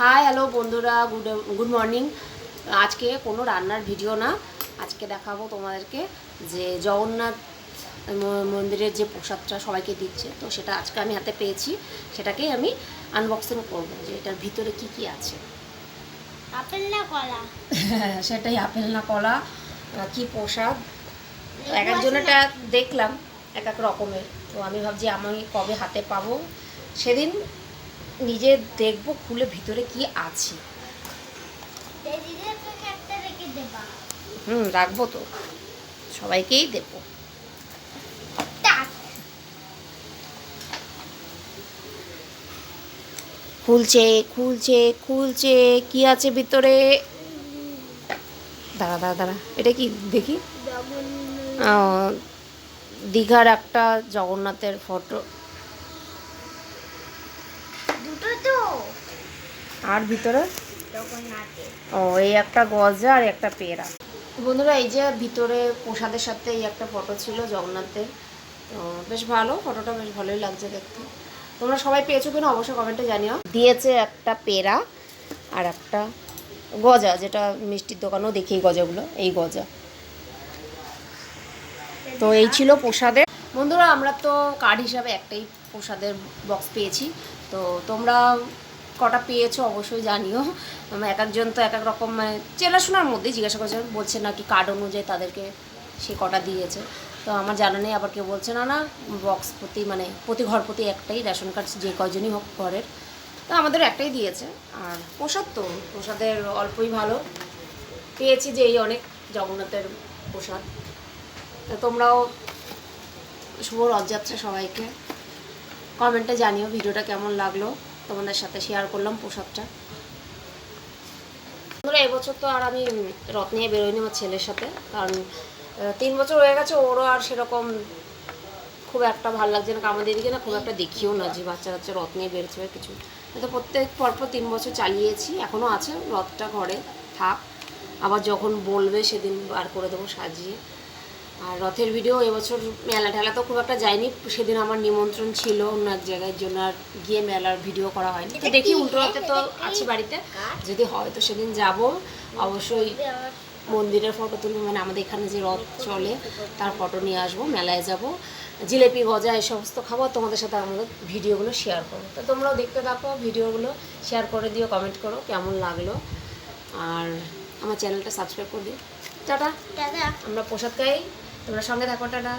Hi hello বন্ধুরা, good morning. আজকে কোনো রান্নার ভিডিও না, আজকে দেখাবো তোমাদেরকে যে জগন্নাথ মন্দিরের যে প্রসাদটা সবাইকে দিচ্ছে, তো সেটা আজকে আমি হাতে পেয়েছি, সেটাকেই আমি আনবক্সিং করবো যে এটার ভিতরে কি কি আছে। আপেল না কলা? সেটাই, আপেল না কলা, কি প্রসাদ এক একজনেরটা দেখলাম এক এক রকমের। তো আমি ভাবছি আমি কবে হাতে পাবো সেদিন নিজে দেখবো খুলে ভিতরে কি আছে। রাখবো তো, সবাইকেই দেবো। খুলছে খুলছে খুলছে, কি আছে ভিতরে? দাঁড়া দাঁড়া দাঁড়া, এটা কি দেখি। দীঘার একটা জগন্নাথের ফটো। আর ভিতরে এই একটা গজা আর একটা পেয়ারা। বন্ধুরা, এই যে ভিতরে প্রসাদের সাথে এই একটা ফটো ছিল জগন্নাথের, তো বেশ ভালো, ফটোটা বেশ ভালোই লাগছে দেখতে। তোমরা সবাই পেয়েছো কিনা অবশ্যই কমেন্টে জানিও। দিয়েছে একটা পেয়ারা আর একটা গজা, যেটা মিষ্টির দোকানেও দেখি এই গজাগুলো, এই গজা। তো এই ছিল প্রসাদের। বন্ধুরা, আমরা তো কার্ড হিসাবে একটাই প্রসাদের বক্স পেয়েছি, তো তোমরা কটা পেয়েছো অবশ্যই জানিও। এক একজন তো এক এক রকম, মানে চেনাশোনার মধ্যেই জিজ্ঞাসা করছে, বলছে নাকি কার্ড অনুযায়ী তাদেরকে সে কটা দিয়েছে। তো আমার জানা নেই, আবার কেউ বলছে না না বক্স প্রতি, মানে প্রতি ঘর প্রতি একটাই, রেশন কার্ড যে কয়জনই হোক ঘরের, তো আমাদের একটাই দিয়েছে। আর প্রসাদ তো প্রসাদের অল্পই ভালো পেয়েছি, যে এই অনেক জগন্নাথের প্রসাদ। তো তোমরাও শুভ রথযাত্রা সবাইকে। কমেন্টে জানিও ভিডিওটা কেমন লাগলো, তোমাদের সাথে শেয়ার করলাম প্রসাদটা। বন্ধুরা, এবছর তো আর আমি রথ নিয়ে বেরোইনি আমার ছেলের সাথে, কারণ 3 বছর হয়ে গেছে, ওরও আর সেরকম খুব একটা ভালো লাগছে না। আমাদের এদিকে না খুব একটা দেখিও না যে বাচ্চা বাচ্চা রথ নিয়ে বেরোচ্ছে বা কিছু। তো প্রত্যেক পরপর 3 বছর চালিয়েছি, এখনও আছে রথটা ঘরে থাক, আবার যখন বলবে সেদিন বার করে দেবো সাজিয়ে। আর রথের ভিডিও এবছর মেলা ঠেলা তো খুব একটা যায়নি, সেদিন আমার নিমন্ত্রণ ছিল অন্য এক জায়গার জন্য, আর গিয়ে মেলার ভিডিও করা হয়নি। তো দেখি উল্টো রথে তো আছি বাড়িতে, যদি হয় তো সেদিন যাব অবশ্যই। মন্দিরের ফটো তুলবো, মানে আমাদের এখানে যে রথ চলে তার ফটো নিয়ে আসবো, মেলায় যাব, জিলেপি গজা এই সমস্ত খাবো, তোমাদের সাথে আমাদের ভিডিওগুলো শেয়ার করবো। তো তোমরাও দেখতে থাকো, ভিডিওগুলো শেয়ার করে দিও, কমেন্ট করো কেমন লাগলো, আর আমার চ্যানেলটা সাবস্ক্রাইব করে দিও। টাটা, আমরা প্রসাদ খাই, তোমরা সঙ্গে থাকো। টাটা।